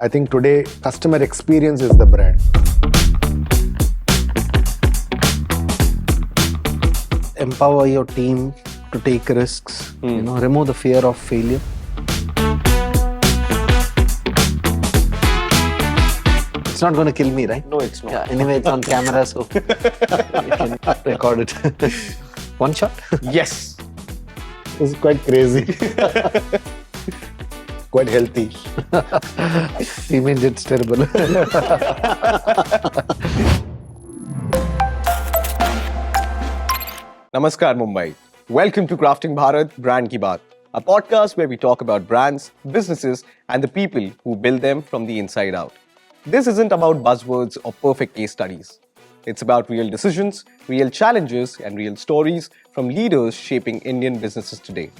I think today customer experience is the brand. Empower your team to take risks, remove the fear of failure. It's not going to kill me, right? No, it's not. Yeah, anyway, it's on camera, so you can record it. One shot? Yes. It's quite crazy. Quite healthy. He means it's terrible. Namaskar, Mumbai. Welcome to Crafting Bharat, Brand Ki Baat, a podcast where we talk about brands, businesses, and the people who build them from the inside out. This isn't about buzzwords or perfect case studies. It's about real decisions, real challenges, and real stories from leaders shaping Indian businesses today.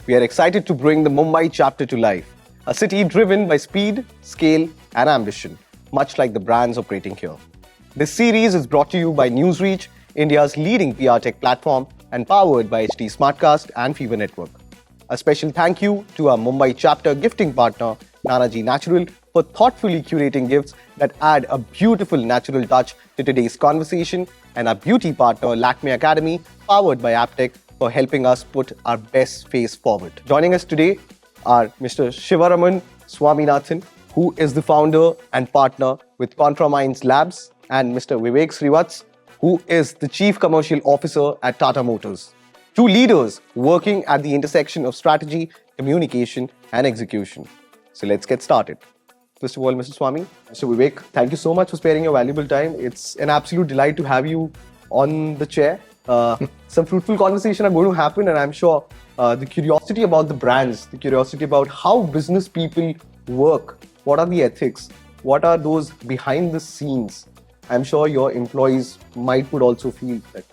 We are excited to bring the Mumbai chapter to life, a city driven by speed, scale, and ambition, much like the brands operating here. This series is brought to you by Newsreach, India's leading PR tech platform, and powered by HD Smartcast and Fever Network. A special thank you to our Mumbai chapter gifting partner, Nanaji Natural, for thoughtfully curating gifts that add a beautiful natural touch to today's conversation, and our beauty partner, Lakme Academy, powered by Aptech, for helping us put our best face forward. Joining us today are Mr. Sivaraman Swaminathan, who is the founder and partner with ContraMinds Labs, and Mr. Vivek Srivatsa, who is the Chief Commercial Officer at Tata Motors. Two leaders working at the intersection of strategy, communication, and execution. So let's get started. First of all, Mr. Swami, Mr. Vivek, thank you so much for sparing your valuable time. It's an absolute delight to have you on the chair. Some fruitful conversation are going to happen, and I'm sure the curiosity about the brands, the curiosity about how business people work, what are the ethics, what are those behind the scenes. I'm sure your employees would also feel that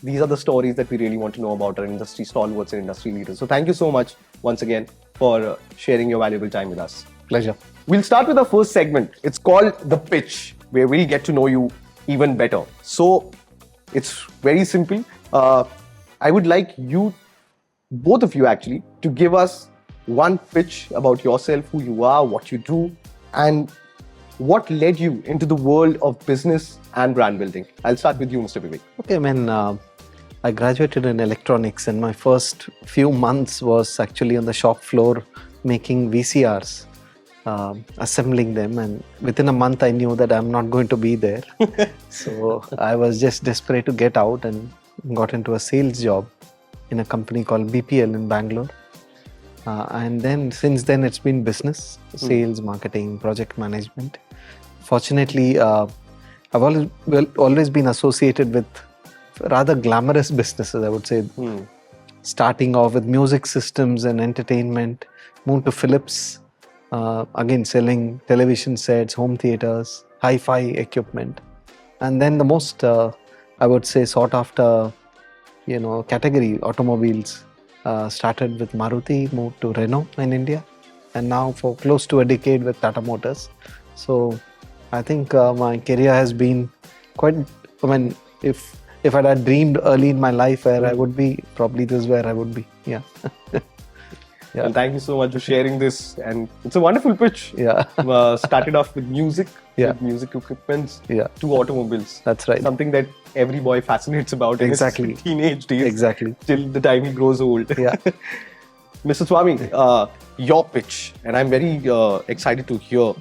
these are the stories that we really want to know about our industry stalwarts and industry leaders. So thank you so much once again for sharing your valuable time with us. Pleasure. We'll start with our first segment. It's called The Pitch, where we'll get to know you even better. So it's very simple. I would like you, both of you actually, to give us one pitch about yourself, who you are, what you do, and what led you into the world of business and brand building. I'll start with you, Mr. Vivek. Okay, I graduated in electronics, and my first few months was actually on the shop floor making VCRs, assembling them. And within a month, I knew that I'm not going to be there. So I was just desperate to get out and got into a sales job in a company called BPL in Bangalore. And then since then, it's been business, sales, marketing, project management. Fortunately, I've always been associated with rather glamorous businesses, I would say. Starting off with music systems and entertainment, moved to Philips, again selling television sets, home theaters, hi-fi equipment. And then the most, I would say, sought after, category, automobiles. Started with Maruti, moved to Renault in India, and now for close to a decade with Tata Motors. So I think my career has been quite, if I had dreamed early in my life where I would be, probably this is where I would be. Yeah. Yeah. And thank you so much for sharing this. And it's a wonderful pitch. Yeah. Started off with music, with music equipment, to automobiles. That's right. Something that every boy fascinates about in his teenage days. Exactly. Till the time he grows old. Yeah. Mr. Swami, your pitch, and I'm very excited to hear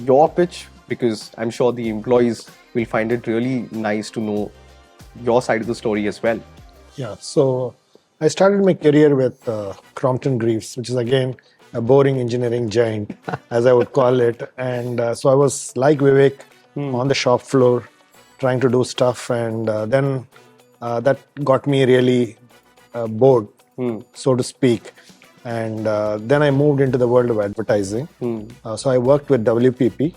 your pitch, because I'm sure the employees will find it really nice to know your side of the story as well. Yeah, so I started my career with Crompton Greaves, which is again a boring engineering giant, as I would call it. And so I was like Vivek on the shop floor trying to do stuff. And then that got me really bored, so to speak. And then I moved into the world of advertising. So I worked with WPP,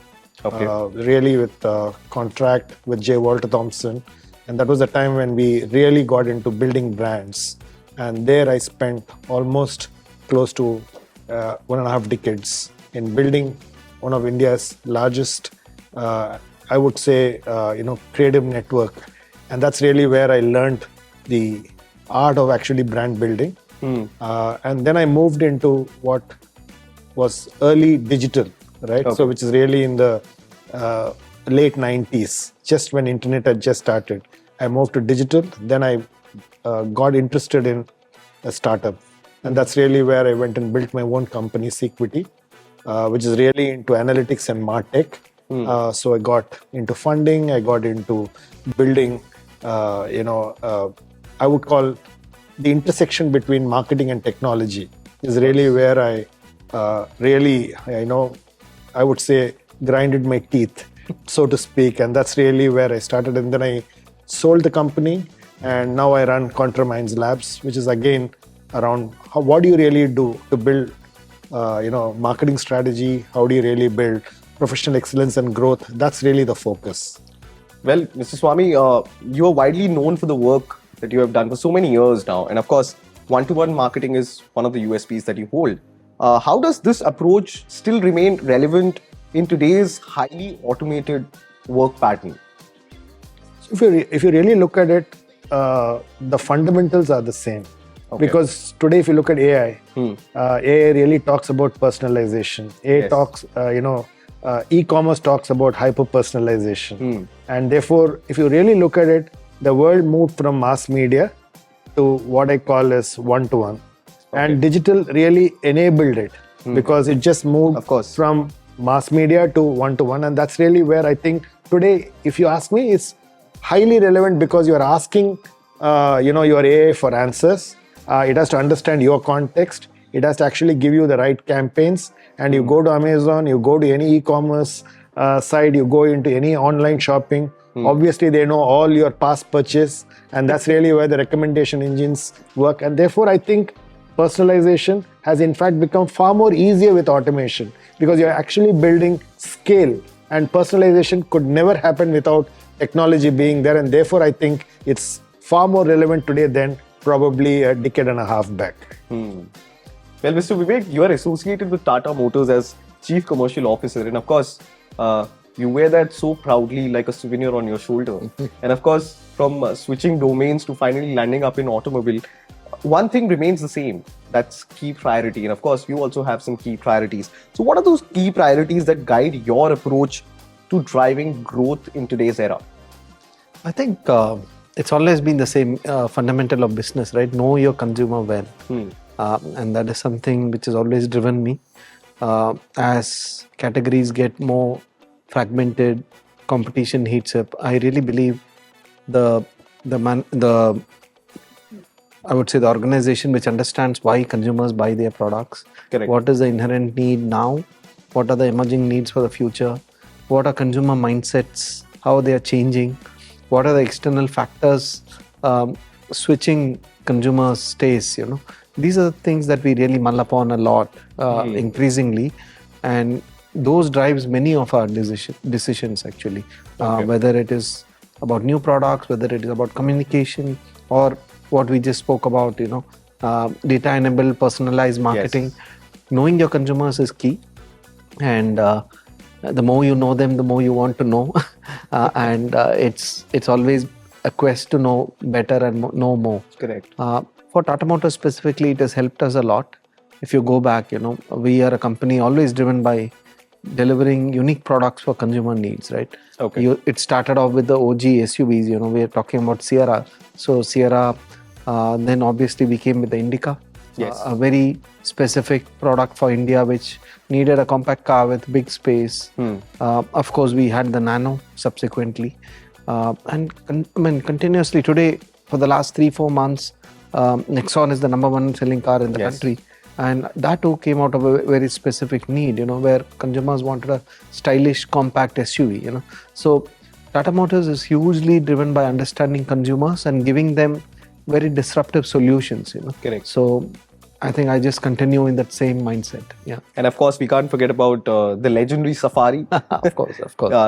really with contract with J. Walter Thompson. And that was the time when we really got into building brands. And there I spent almost close to 1.5 decades in building one of India's largest, I would say, creative network. And that's really where I learned the art of actually brand building. And then I moved into what was early digital, right? Okay. So which is really in the late 90s, just when internet had just started. I moved to digital, then I got interested in a startup. And that's really where I went and built my own company, Sequity, which is really into analytics and MarTech. So I got into funding, I got into building, I would call the intersection between marketing and technology is really where I I would say, grinded my teeth, so to speak. And that's really where I started. And then I sold the company, and now I run ContraMinds Labs, which is again around what do you really do to build, marketing strategy? How do you really build professional excellence and growth? That's really the focus. Well, Mr. Swami, you are widely known for the work that you have done for so many years now. And of course, one-to-one marketing is one of the USPs that you hold. How does this approach still remain relevant in today's highly automated work pattern? So if you really look at it, the fundamentals are the same. Okay. Because today, if you look at AI, AI really talks about personalization. AI talks, e-commerce talks about hyper-personalization. And therefore, if you really look at it, the world moved from mass media to what I call as one-to-one. And digital really enabled it because it just moved from mass media to one-to-one. And that's really where I think today, if you ask me, it's highly relevant because you're asking, your AI for answers. It has to understand your context. It has to actually give you the right campaigns. And you go to Amazon, you go to any e-commerce site, you go into any online shopping. Obviously, they know all your past purchase. And that's really where the recommendation engines work. And therefore, I think personalization has in fact become far more easier with automation because you're actually building scale. And personalization could never happen without technology being there. And therefore, I think it's far more relevant today than probably a decade and a half back. Well, Mr. Vivek, you are associated with Tata Motors as Chief Commercial Officer. And of course, you wear that so proudly like a souvenir on your shoulder. And of course, from switching domains to finally landing up in automobile, one thing remains the same. That's key priority. And of course, you also have some key priorities. So what are those key priorities that guide your approach to driving growth in today's era? I think it's always been the same fundamental of business, right? Know your consumer well. And that is something which has always driven me. As categories get more fragmented, competition heats up, I really believe the organization which understands why consumers buy their products, what is the inherent need now, what are the emerging needs for the future, what are consumer mindsets, how they are changing, what are the external factors switching consumers' tastes, These are the things that we really mull upon a lot, increasingly, and those drives many of our decisions actually, whether it is about new products, whether it is about communication, or what we just spoke about, data-enabled personalized marketing. Knowing your consumers is key, and the more you know them, the more you want to know, and it's always a quest to know better and know more. Correct. For Tata Motors specifically, it has helped us a lot. If you go back, we are a company always driven by delivering unique products for consumer needs, right? Okay. It started off with the OG SUVs, we are talking about Sierra. So Sierra, then obviously we came with the Indica. A very specific product for India which needed a compact car with big space. Of course, we had the Nano subsequently. And continuously today, for the last 3-4 months, Nexon is the number one selling car in the country. And that too came out of a very specific need, where consumers wanted a stylish, compact SUV, So Tata Motors is hugely driven by understanding consumers and giving them very disruptive solutions, Correct. So I think I just continue in that same mindset. And of course, we can't forget about the legendary Safari. Of course.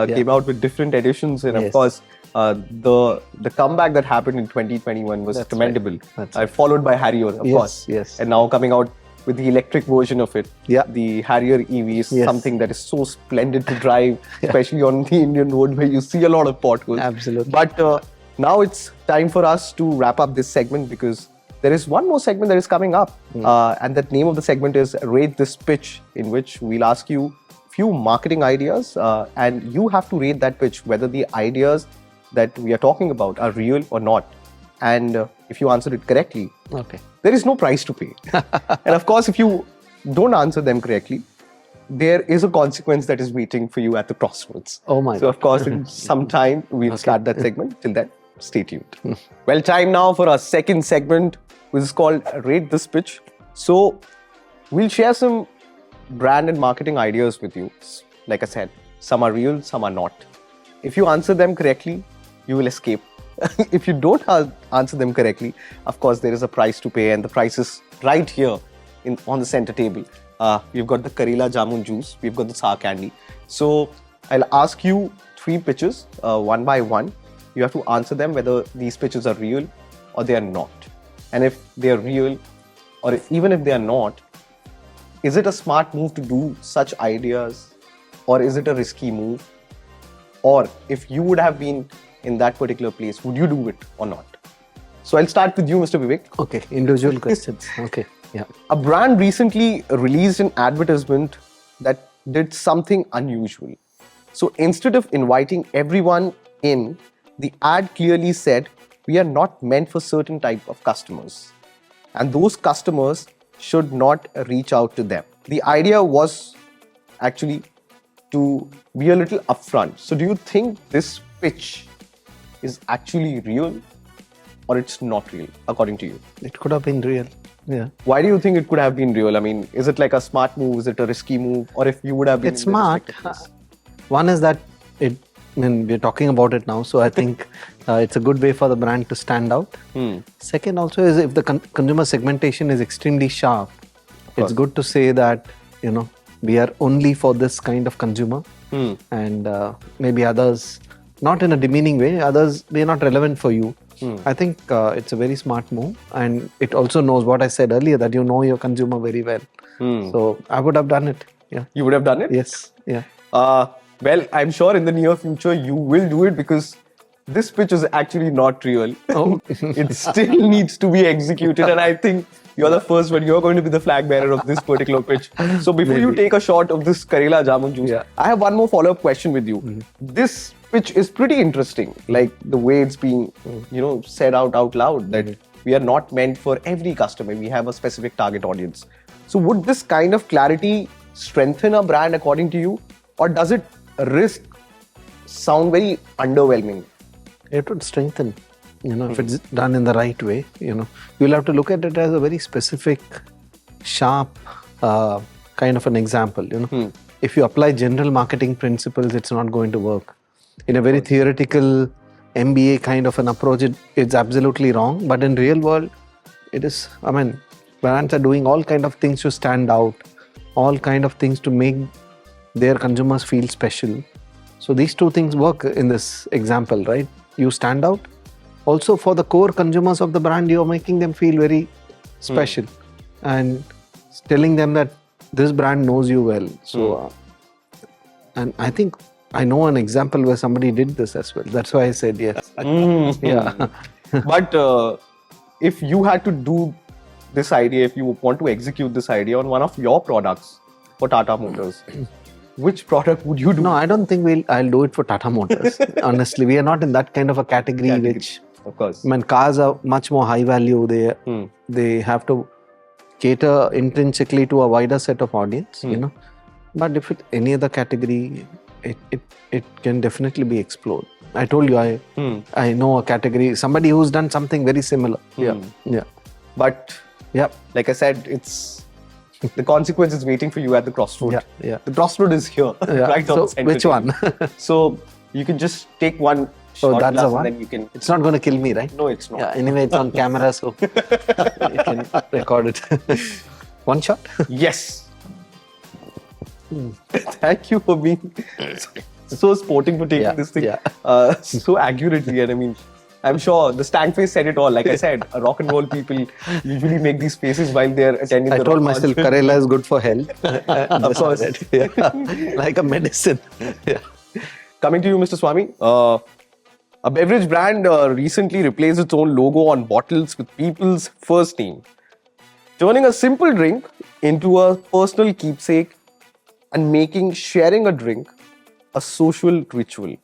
Came out with different editions, and of course, the comeback that happened in 2021 was commendable. Right. Followed by Harrier, of course. And now coming out with the electric version of it. The Harrier EV is something that is so splendid to drive, especially on the Indian road where you see a lot of potholes. Absolutely. But now it's time for us to wrap up this segment because there is one more segment that is coming up, and that name of the segment is Rate This Pitch, in which we'll ask you few marketing ideas, and you have to rate that pitch, whether the ideas that we are talking about are real or not. And if you answer it correctly, Okay. there is no price to pay. And of course, if you don't answer them correctly, there is a consequence that is waiting for you at the crossroads. Oh my So, of course, in some time, we'll start that segment. Till then, stay tuned. Well, time now for our second segment, which is called Rate This Pitch. So, we'll share some brand and marketing ideas with you. Like I said, some are real, some are not. If you answer them correctly, you will escape. If you don't answer them correctly, of course, there is a price to pay, and the price is right here on the center table. We've got the Karela Jamun juice, we've got the sour candy. So I'll ask you 3 pitches, one by one. You have to answer them whether these pitches are real or they are not. And if they are real, or even if they are not, is it a smart move to do such ideas, or is it a risky move? Or if you would have been in that particular place, would you do it or not? So I'll start with you, Mr. Vivek. Okay. Individual questions. Okay. Yeah. A brand recently released an advertisement that did something unusual. So instead of inviting everyone in, the ad clearly said, we are not meant for certain type of customers, and those customers should not reach out to them. The idea was actually to be a little upfront. So do you think this pitch is actually real, or it's not real, according to you? It could have been real. Yeah. Why do you think it could have been real? I mean, is it like a smart move? Is it a risky move? Or if you would have been It's in the smart. respective place? One is that we're talking about it now, so I think it's a good way for the brand to stand out. Second also is if the consumer segmentation is extremely sharp, it's good to say that, we are only for this kind of consumer, and maybe others, not in a demeaning way, others, they're not relevant for you. I think it's a very smart move, and it also knows what I said earlier, that you know your consumer very well. So I would have done it. Yeah. You would have done it? Yes. Yeah. Well, I'm sure in the near future you will do it, because this pitch is actually not real. Oh. It still needs to be executed, and I think you're the first one. You're going to be the flag bearer of this particular pitch. So before you take a shot of this Karela Jamun juice, I have one more follow-up question with you. This pitch is pretty interesting, like the way it's being, said out loud, that we are not meant for every customer. We have a specific target audience. So would this kind of clarity strengthen a brand according to you, or does it risk sound very underwhelming? It would strengthen, if it's done in the right way. You'll have to look at it as a very specific, sharp kind of an example. If you apply general marketing principles, it's not going to work. In a very theoretical MBA kind of an approach, it's absolutely wrong. But in real world, it is. I mean, brands are doing all kind of things to stand out, all kind of things to make their consumers feel special. So these two things work in this example, right? You stand out. Also, for the core consumers of the brand, you're making them feel very special and telling them that this brand knows you well. So, and I think I know an example where somebody did this as well. That's why I said yes. Yeah. But if you had to do this idea, if you want to execute this idea on one of your products for Tata Motors, which product would you do? No, I don't think I'll do it for Tata Motors. Honestly, we are not in that kind of a category. Which, of course, I mean, cars are much more high value. They have to cater intrinsically to a wider set of audience, But if it's any other category, it can definitely be explored. I told you, I know a category, somebody who's done something very similar. Yeah. But like I said, the consequence is waiting for you at the crossroad. Yeah. The crossroad is here, right on the center. Which one? So you can just take one shot that's the glass one. and then you can. It's not going to kill me, right? No, it's not. Yeah. Anyway, it's on camera, so you can record it. One shot. Yes. Thank you for being so sporting for taking this thing so accurately. And I mean, I'm sure the stank face said it all. Like I said, rock and roll people usually make these faces while they're attending I the told rock myself concert. Karela is good for health. Of course. Like a medicine. Yeah. Coming to you, Mr. Swami, A beverage brand recently replaced its own logo on bottles with people's first name, turning a simple drink into a personal keepsake and making sharing a drink a social ritual.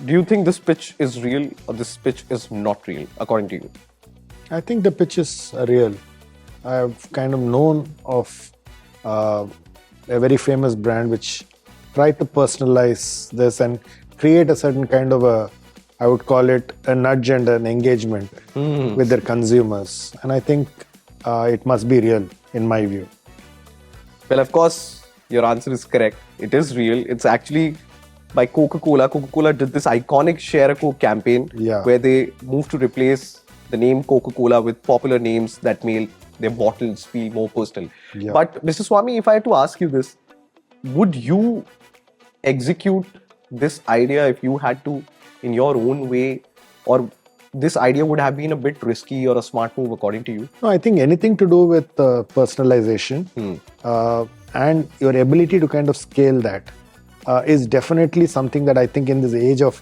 Do you think this pitch is real or this pitch is not real, according to you? I think the pitch is real. I've kind of known of a very famous brand which tried to personalize this and create a certain kind of I would call it a nudge and an engagement with their consumers. And I think it must be real in my view. Well, of course, your answer is correct. It is real. It's actually by Coca-Cola. Coca-Cola did this iconic Share a Coke campaign where they moved to replace the name Coca-Cola with popular names that made their bottles feel more personal. Yeah. But Mr. Swami, if I had to ask you this, would you execute this idea if you had to in your own way, or this idea would have been a bit risky or a smart move according to you? No, I think anything to do with personalization and your ability to kind of scale that is definitely something that I think in this age of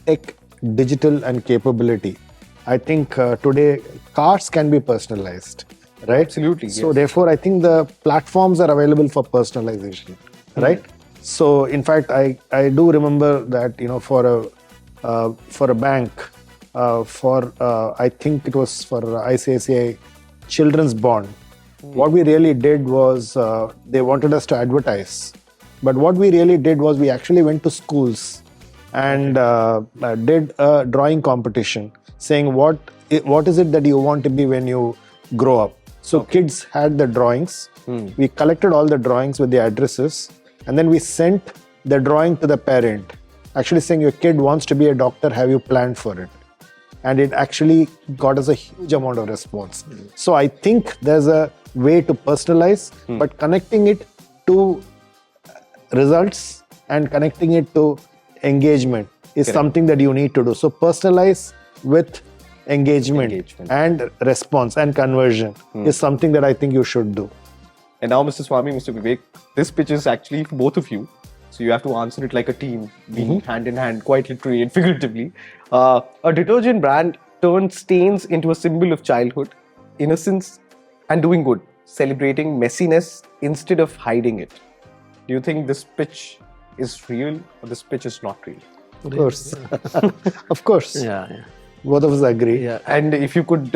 tech, digital and capability, I think today cars can be personalized, right? Absolutely. So yes. therefore, I think the platforms are available for personalization, right? So in fact, I do remember that for a bank, I think it was for ICICI Children's Bond. What we really did was they wanted us to advertise, but what we really did was we actually went to schools and did a drawing competition, saying what is it that you want to be when you grow up. So kids had the drawings. We collected all the drawings with the addresses, and then we sent the drawing to the parent, actually saying your kid wants to be a doctor, have you planned for it? And it actually got us a huge amount of response. So I think there's a way to personalize, but connecting it to results and connecting it to engagement is something that you need to do. So personalize with engagement. And response and conversion is something that I think you should do. And now, Mr. Swami, Mr. Vivek, this pitch is actually for both of you. So you have to answer it like a team, being hand in hand, quite literally and figuratively. A detergent brand turned stains into a symbol of childhood, innocence, and doing good, celebrating messiness instead of hiding it. Do you think this pitch is real or this pitch is not real? Of course. Of course. Yeah. Both of us agree. Yeah. And if you could,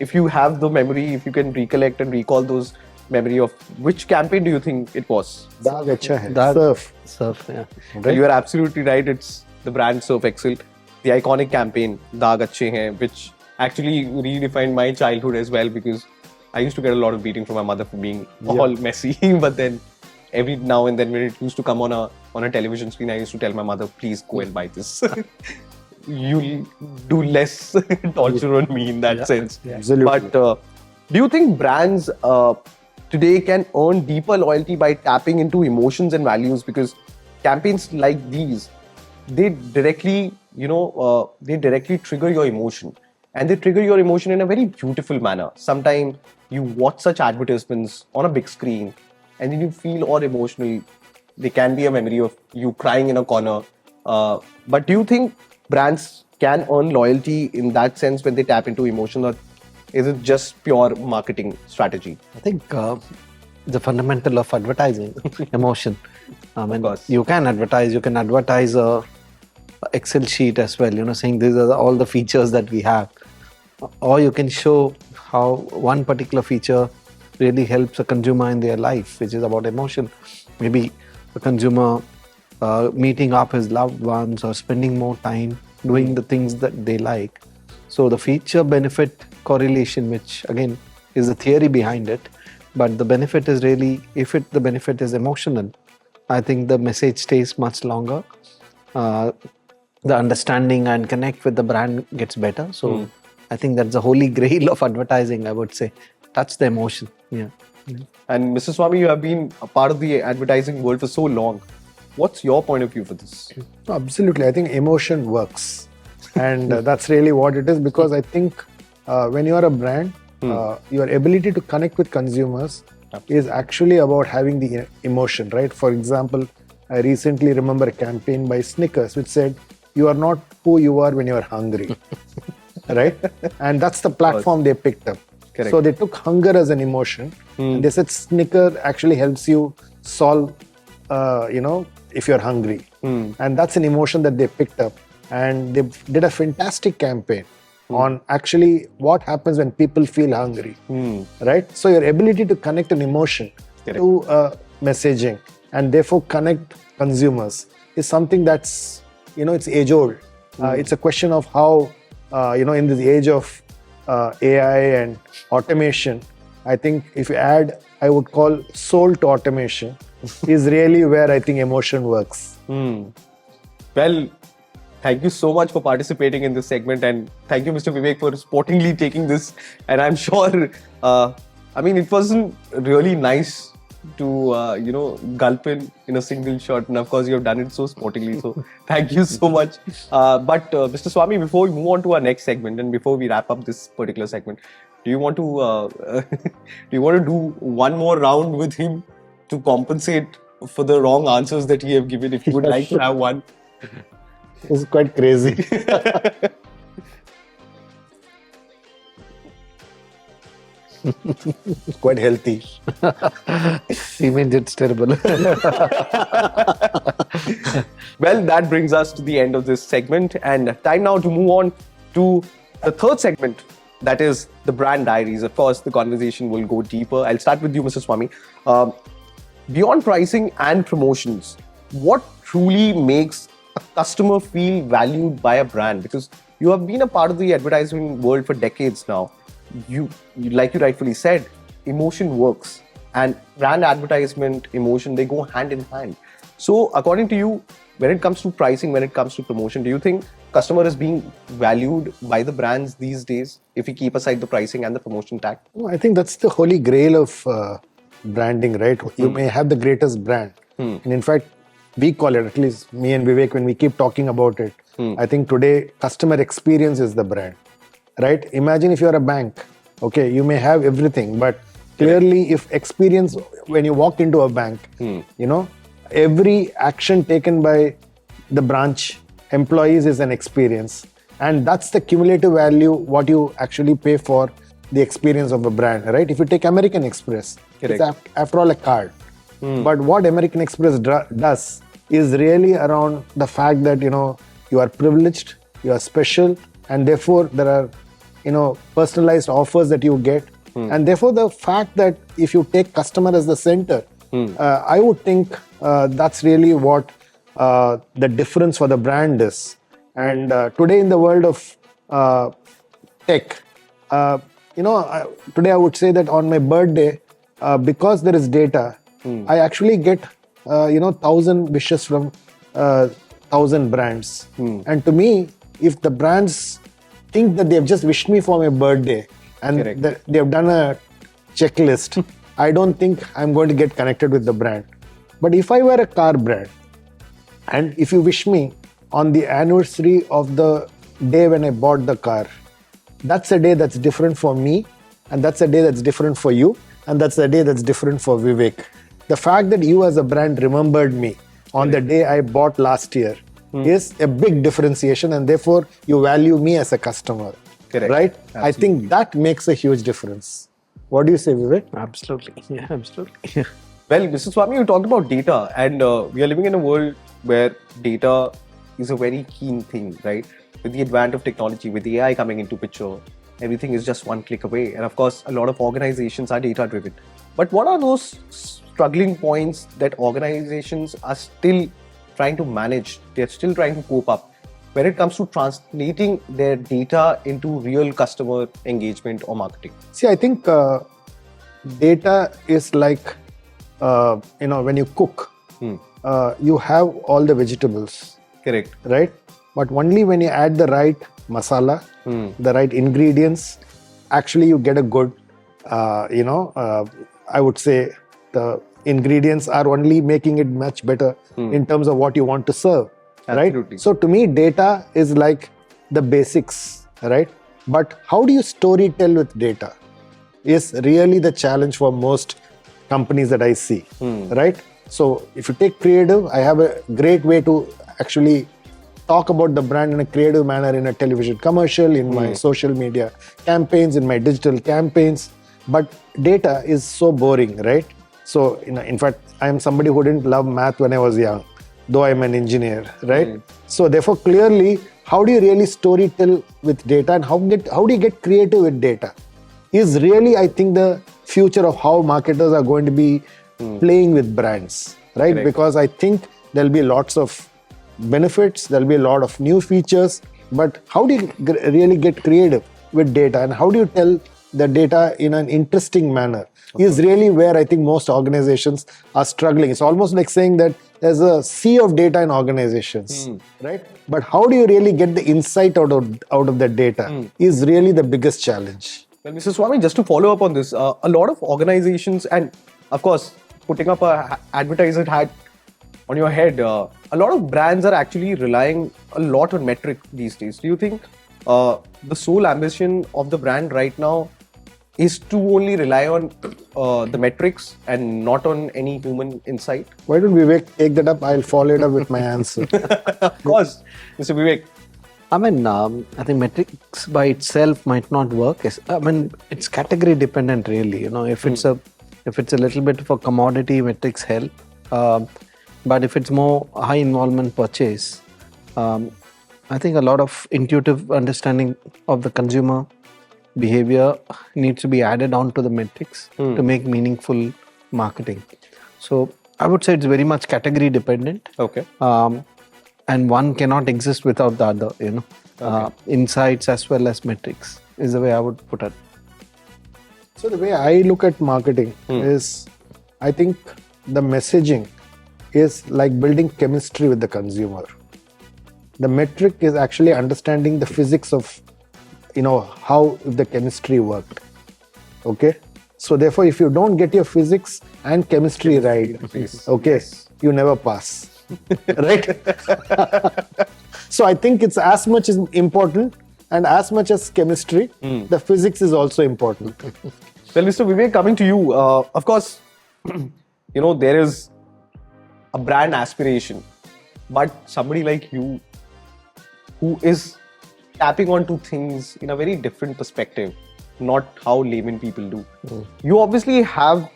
if you have the memory, if you can recollect and recall those memory of which campaign do you think it was? Daag acha hai. Surf. Surf. Yeah. Well, you are absolutely right. It's the brand Surf Excel, the iconic campaign Daag Achhe Hain, which actually redefined my childhood as well, because I used to get a lot of beating from my mother for being all messy. But then every now and then when it used to come on a television screen, I used to tell my mother, please go and buy this. You'll do less torture on me in that sense. Yeah, absolutely. But do you think brands today can earn deeper loyalty by tapping into emotions and values? Because campaigns like these, they directly trigger your emotion, and they trigger your emotion in a very beautiful manner. Sometimes you watch such advertisements on a big screen and then you feel all emotional. They can be a memory of you crying in a corner. But do you think brands can earn loyalty in that sense when they tap into emotion, or is it just pure marketing strategy? I think the fundamental of advertising, emotion. I mean, you can advertise a Excel sheet as well, saying these are all the features that we have. Or you can show how one particular feature really helps a consumer in their life, which is about emotion. Maybe a consumer meeting up his loved ones or spending more time doing the things that they like. So the feature benefit correlation, which again is the theory behind it, but the benefit is really, the benefit is emotional, I think the message stays much longer. The understanding and connect with the brand gets better. So I think that's the holy grail of advertising, I would say. Touch the emotion. Yeah. And Mr. Swami, you have been a part of the advertising world for so long. What's your point of view for this? Absolutely. I think emotion works. And that's really what it is, because I think when you are a brand, your ability to connect with consumers is actually about having the emotion, right? For example, I recently remember a campaign by Snickers which said, you are not who you are when you are hungry, right? And that's the platform they picked up. Correct. So they took hunger as an emotion, and they said Snicker actually helps you solve, if you're hungry. And that's an emotion that they picked up. And they did a fantastic campaign on actually what happens when people feel hungry, right? So your ability to connect an emotion to messaging and therefore connect consumers is something that's, it's age old. It's a question of how, in this age of AI and automation, I think if you add, I would call soul to automation, is really where I think emotion works. Well, thank you so much for participating in this segment, and thank you, Mr. Vivek, for sportingly taking this. And I'm sure, it wasn't really nice to, gulp in a single shot. And of course, you have done it so sportingly. So thank you so much. But Mr. Swami, before we move on to our next segment and before we wrap up this particular segment, do you want to do one more round with him to compensate for the wrong answers that he have given? If you would like to have one. This is quite crazy. It's quite healthy. He means it's terrible. Well, that brings us to the end of this segment, and time now to move on to the third segment, that is the brand diaries. Of course, the conversation will go deeper. I'll start with you, Mr. Swami. Beyond pricing and promotions, what truly makes a customer feel valued by a brand? Because you have been a part of the advertising world for decades now. You like you rightfully said, emotion works, and brand advertisement, emotion, they go hand in hand. So according to you, when it comes to pricing, when it comes to promotion, do you think customer is being valued by the brands these days, if we keep aside the pricing and the promotion tag? I think that's the holy grail of branding, right? You may have the greatest brand. And in fact, we call it, at least me and Vivek, when we keep talking about it, I think today customer experience is the brand, right? Imagine if you're a bank, okay, you may have everything, but clearly if experience, when you walk into a bank, every action taken by the branch employees is an experience. And that's the cumulative value, what you actually pay for the experience of a brand, right? If you take American Express, it's after all a card. But what American Express does is really around the fact that, you are privileged, you are special, and therefore there are, personalized offers that you get. And therefore the fact that if you take customer as the center, I would think that's really what the difference for the brand is. And today in the world of tech, today I would say that on my birthday, because there is data, I actually get 1,000 wishes from 1,000 brands. And to me, if the brands think that they have just wished me for my birthday and they have done a checklist, I don't think I'm going to get connected with the brand. But if I were a car brand, and if you wish me on the anniversary of the day when I bought the car, that's a day that's different for me, and that's a day that's different for you, and that's a day that's different for Vivek. The fact that you as a brand remembered me on the day I bought last year is a big differentiation, and therefore you value me as a customer. Correct. Right? Absolutely. I think that makes a huge difference. What do you say, Vivek? Absolutely. Yeah, absolutely. Well, Mr. Swami, you talked about data, and we are living in a world where data is a very keen thing, right? With the advent of technology, with the AI coming into picture, everything is just one click away. And of course, a lot of organizations are data driven. But what are those struggling points that organizations are still trying to manage? They're still trying to cope up when it comes to translating their data into real customer engagement or marketing? See, I think data is like, when you cook, you have all the vegetables. Correct. Right? But only when you add the right masala, the right ingredients, actually you get a good, I would say the ingredients are only making it much better in terms of what you want to serve. Absolutely. Right? So to me, data is like the basics, right? But how do you story tell with data is really the challenge for most companies that I see, right? So if you take creative, I have a great way to actually talk about the brand in a creative manner in a television commercial, in my social media campaigns, in my digital campaigns. But data is so boring, right? So, in fact, I am somebody who didn't love math when I was young, though I'm an engineer, right? So, therefore, clearly, how do you really story tell with data, and how do you get creative with data? Is really, I think, the future of how marketers are going to be playing with brands, right? Correct. Because I think there'll be lots of benefits, there'll be a lot of new features, but how do you really get creative with data, and how do you tell the data in an interesting manner is really where I think most organizations are struggling. It's almost like saying that there's a sea of data in organizations, right? But how do you really get the insight out of that data is really the biggest challenge. Well, Mr. Swami, just to follow up on this, a lot of organizations, and of course, putting up a advertiser hat on your head, a lot of brands are actually relying a lot on metric these days. Do you think the sole ambition of the brand right now is to only rely on the metrics and not on any human insight? Why don't Vivek take that up? I'll follow it up with my answer. Of course, Mr. Vivek. I mean, I think metrics by itself might not work. I mean, it's category dependent, really. If it's a little bit of a commodity, metrics help. But if it's more high involvement purchase, I think a lot of intuitive understanding of the consumer behavior needs to be added on to the metrics to make meaningful marketing. So I would say it's very much category dependent. Okay. And one cannot exist without the other, insights as well as metrics is the way I would put it. So the way I look at marketing is, I think the messaging is like building chemistry with the consumer. The metric is actually understanding the physics of, how the chemistry worked. Okay? So therefore, if you don't get your physics and chemistry right, okay, you never pass. Right? So I think it's as much as important, and as much as chemistry, the physics is also important. Well, Mr. Vivek, coming to you, of course, there is a brand aspiration, but somebody like you who is tapping onto things in a very different perspective, not how layman people do. You obviously have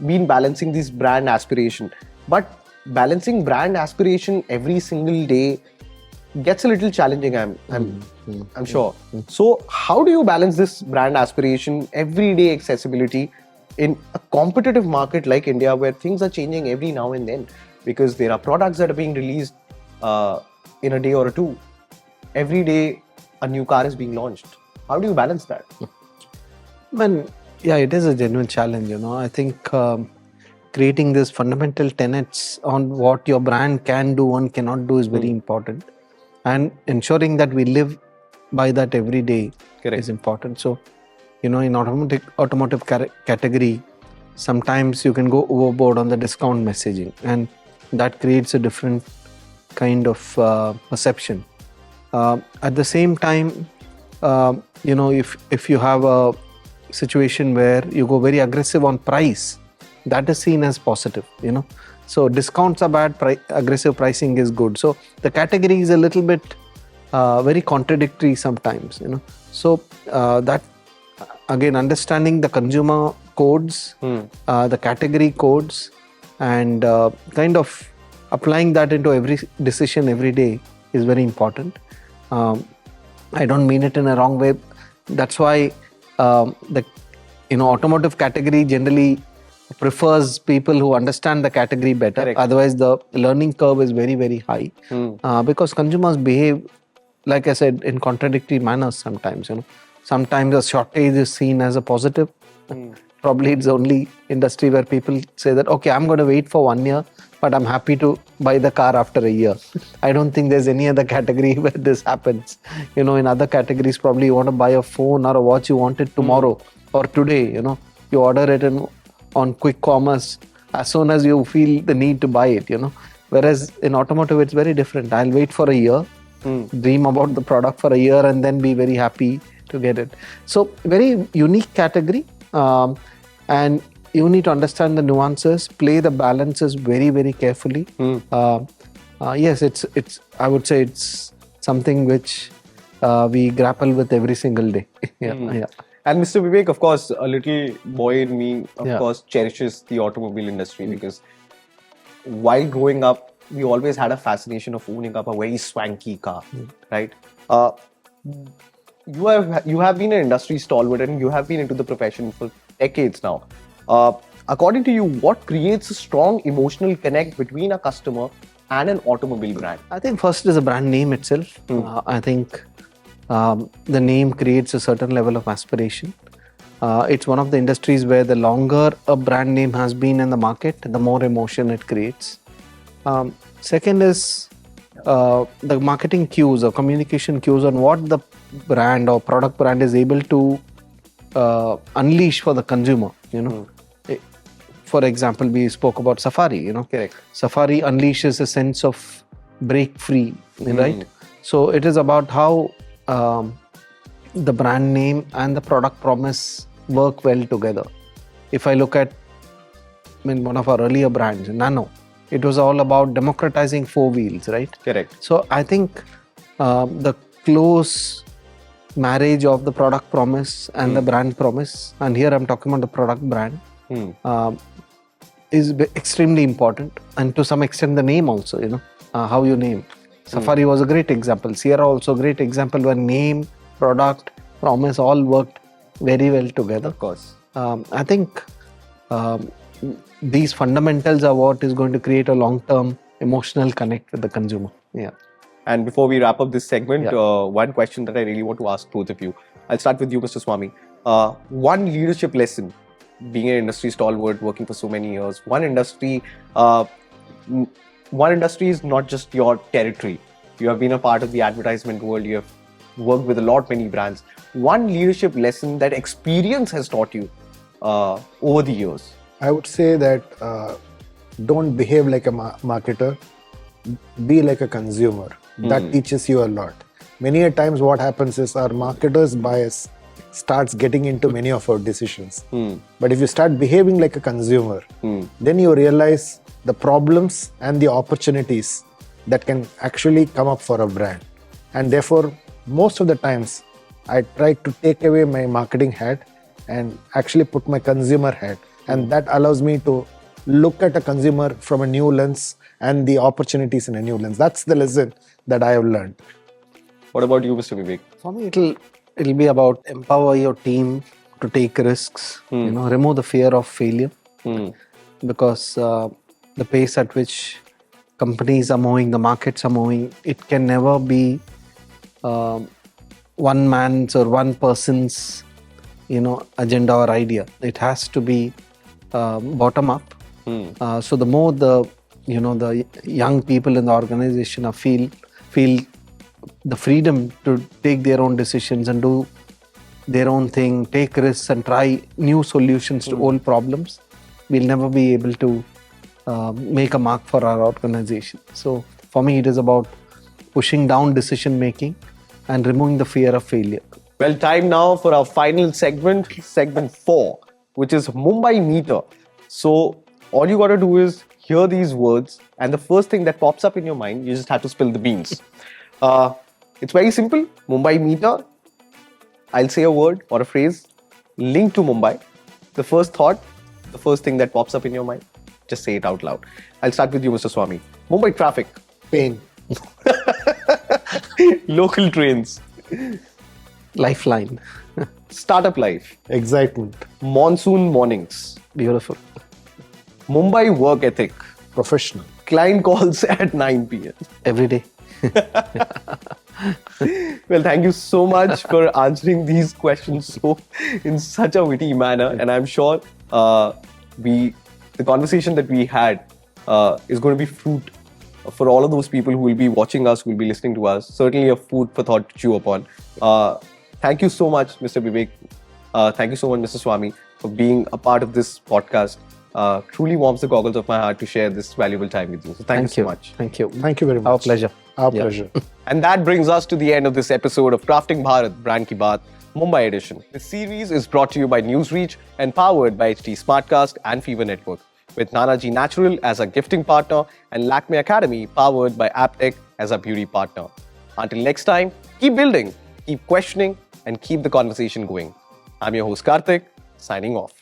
been balancing this brand aspiration, but balancing brand aspiration every single day gets a little challenging, I'm sure. So how do you balance this brand aspiration, everyday accessibility in a competitive market like India, where things are changing every now and then, because there are products that are being released in a day or two. Every day a new car is being launched. How do you balance that? Yeah, it is a genuine challenge. I think creating these fundamental tenets on what your brand can do and cannot do is very important, and ensuring that we live by that every day is important. So, in automotive category, sometimes you can go overboard on the discount messaging, and that creates a different kind of perception. At the same time, if you have a situation where you go very aggressive on price, that is seen as positive. So discounts are bad, aggressive pricing is good. So the category is a little bit very contradictory sometimes. So that again, understanding the consumer codes, the category codes, and kind of applying that into every decision every day is very important. I don't mean it in a wrong way. That's why the automotive category generally prefers people who understand the category better. Correct. Otherwise, the learning curve is very, very high because consumers behave, like I said, in contradictory manners sometimes. Sometimes a shortage is seen as a positive. Probably it's the only industry where people say that, okay, I'm going to wait for 1 year, but I'm happy to buy the car after a year. I don't think there's any other category where this happens. In other categories, probably you want to buy a phone or a watch, you want it tomorrow or today. You order it on quick commerce as soon as you feel the need to buy it. Whereas in automotive, it's very different. I'll wait for a year, dream about the product for a year, and then be very happy to get it. So very unique category. And you need to understand the nuances, play the balances very, very carefully. Yes, it's. I would say it's something which we grapple with every single day. Yeah. And Mr. Vivek, of course, a little boy in me, of Yeah. course, cherishes the automobile industry because while growing up, we always had a fascination of owning up a very swanky car, right? Uh, you have been an industry stalwart and you have been into the profession for decades now. According to you, what creates a strong emotional connect between a customer and an automobile brand? I think first is a brand name itself. I think the name creates a certain level of aspiration. It's one of the industries where the longer a brand name has been in the market, the more emotion it creates. Second is the marketing cues or communication cues on what the brand or product brand is able to unleash for the consumer. For example, we spoke about Safari. Correct. Safari unleashes a sense of break free, right? So it is about how the brand name and the product promise work well together. If I look at one of our earlier brands, Nano, it was all about democratizing four wheels, right? Correct. So I think the close marriage of the product promise and the brand promise, and here I'm talking about the product brand, is extremely important, and to some extent the name also, how you name. Safari was a great example. Sierra also a great example where name, product, promise all worked very well together. Of course. I think these fundamentals are what is going to create a long-term emotional connect with the consumer. Yeah. And before we wrap up this segment, Yeah. one question that I really want to ask both of you. I'll start with you, Mr. Swami. One leadership lesson, being an industry stalwart, working for so many years. One industry is not just your territory. You have been a part of the advertisement world. You have worked with many brands. One leadership lesson that experience has taught you over the years. I would say that don't behave like a marketer, be like a consumer. That teaches you a lot. Many a times what happens is our marketer's bias starts getting into many of our decisions. But if you start behaving like a consumer, then you realize the problems and the opportunities that can actually come up for a brand. And therefore, most of the times, I try to take away my marketing hat and actually put my consumer hat. And that allows me to look at a consumer from a new lens and the opportunities in a new lens. That's the lesson that I have learned. What about you, Mr. Vivek? For me, it'll be about empower your team to take risks. Remove the fear of failure, because the pace at which companies are moving, the markets are moving, it can never be one man's or one person's agenda or idea. It has to be bottom up. So the more the young people in the organization feel the freedom to take their own decisions and do their own thing, take risks and try new solutions to old problems, we'll never be able to make a mark for our organization. So for me, it is about pushing down decision making and removing the fear of failure. Well, time now for our final segment 4, which is Mumbai Meter. So all you got to do is hear these words, and the first thing that pops up in your mind, you just have to spill the beans. It's very simple. Mumbai Meter. I'll say a word or a phrase linked to Mumbai. The first thought, the first thing that pops up in your mind, just say it out loud. I'll start with you, Mr. Swami. Mumbai traffic. Pain. Local trains. Lifeline. Startup life. Excitement. Monsoon mornings. Beautiful. Mumbai work ethic. Professional. Client calls at 9 p.m. Every day. Well, thank you so much for answering these questions in such a witty manner. And I'm sure the conversation that we had is going to be fruit for all of those people who will be watching us, who will be listening to us. Certainly a food for thought to chew upon. Thank you so much, Mr. Vivek. Thank you so much, Mr. Swami, for being a part of this podcast. Truly warms the goggles of my heart to share this valuable time with you. So thank you so much. Thank you. Thank you very much. Our pleasure. Our pleasure. And that brings us to the end of this episode of Crafting Bharat, Brand Ki Baat, Mumbai edition. This series is brought to you by Newsreach and powered by HT Smartcast and Fever Network. with Nanaji Natural as our gifting partner and Lakme Academy powered by AppTech as our beauty partner. Until next time, keep building, keep questioning, and keep the conversation going. I'm your host Karthik, signing off.